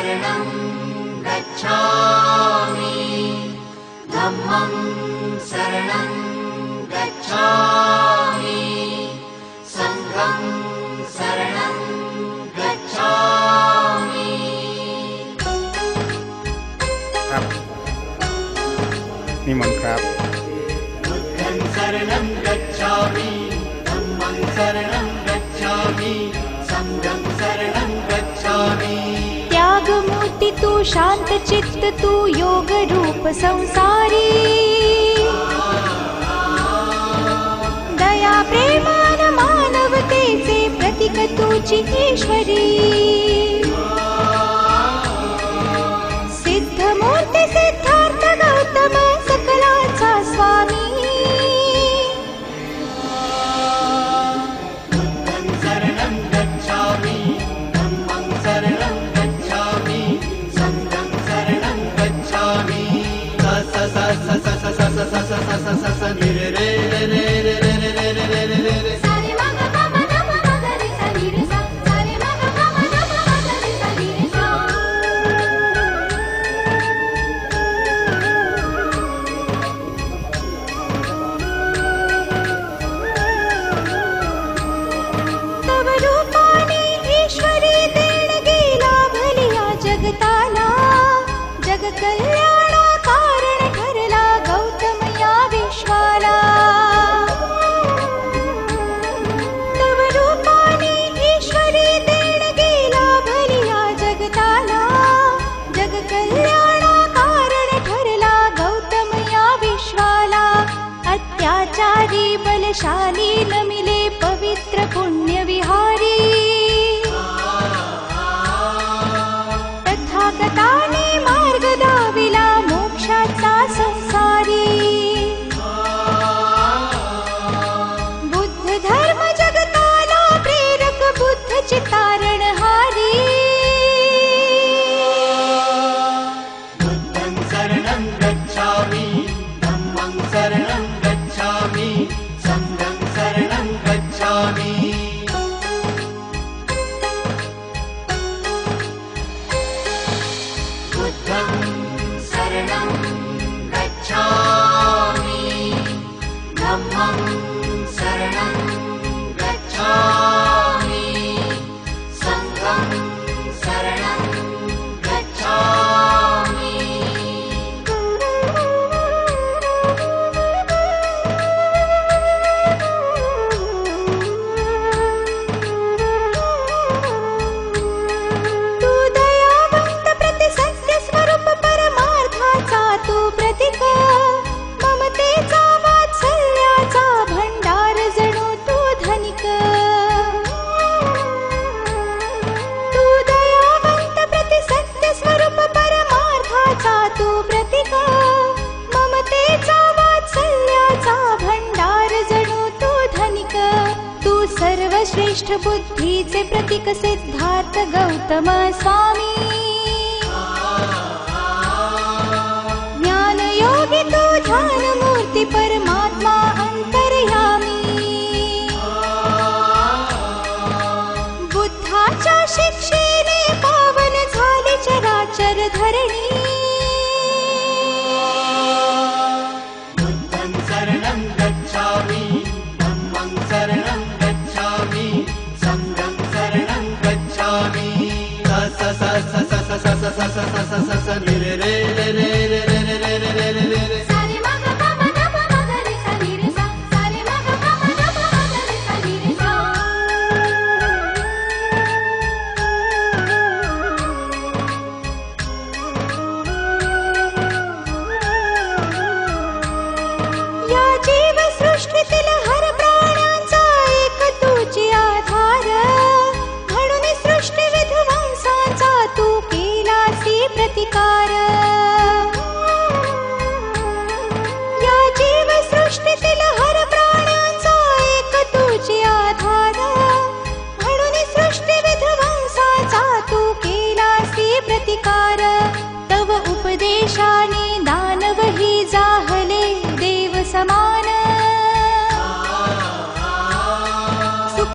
शरणं गच्छामि धम्मं शरणं गच्छामि संघं शरणं गच्छामि ครับนิมนต์ครับ बुद्धं शरणं गच्छामि धम्मं शरणं गच्छामि संघं शरणं गच्छामि त्याग मूर्ति तू शांत चित्त तू योग रूप संसारी दया प्रेमान मानवतेचे प्रतीक तुझी ईश्वरी सिद्ध मूर्ती सिद्धार्थ गौतम सकलाचा स्वामी बुद्धं शरणं गच्छामि धम्मं शरणं गच्छामि संघं शरणं गच्छामि स स स स स स स स स स स स नि रे रे रे रे रे रे रे रे रे रे रे रे सारे मग मम नम मग रे सा नी रे सा सारे मग मम नम मग रे सा नी रे सा तव रूपाने ईश्वरी देणगी लाभलिया जगताला जग कल्याणा कारण ठरला गौतम या विश्वाला तव रूपाने ईश्वरी देणगी लाभलिया जगताला जग कल्याणा कारण ठरला गौतम या विश्वाला अत्याचारी बलशाली नमिले पवित्र पुण्य विहारी तथागताने मार्ग दाविला मोक्षाचा संसारी बुद्ध धर्म जगताला प्रेरक बुद्ध चितारणहारी बुद्धं शरणं गच्छामि धम्मं शरणं गच्छामि संघं शरणं गच्छामि बुद्धं शरणं गच्छामि धम्मं शरणं गच्छामि संघं शरणं गच्छामि तू दयावंत प्रति सत्य स्वरूप परमार्थाचा तू प्रतीक ममतेचा वात्सल्याचा भंडार जणू तू धनिक तू दयावंत प्रति सत्य स्वरूप परमार्थाचा तू प्रतीक ममतेचा वात्सल्याचा भंडार जणू तू धनिक तू सर्वश्रेष्ठ बुद्धीचे प्रतीक सिद्धार्थ गौतम स्वामी